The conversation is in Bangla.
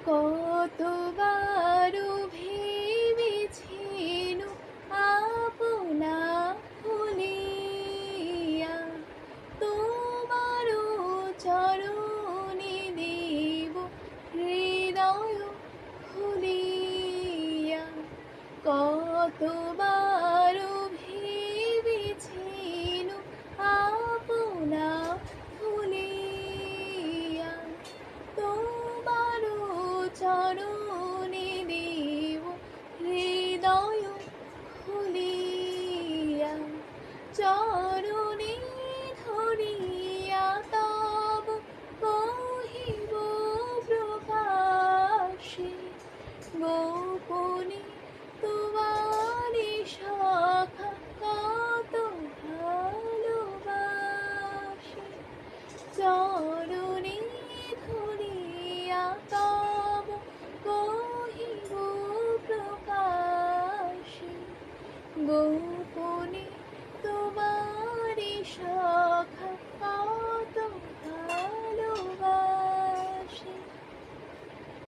কতবার ভেবেছিনু আপনা ভুলিয়া তোমার চরণে দেব হৃদয় খুলিয়া। কতবার ভেবেছিনু আপনা ভুলিয়া তোমার চরণে দেব হৃদয় খুলিয়া। চরণে ধরিয়া তব কহিব প্রকাশে গোপনে তোমারে সখা কত ভালোবাসি। চরণে ধরিয়া তব কহিব প্রকাশে গোপনে তোমারে সখা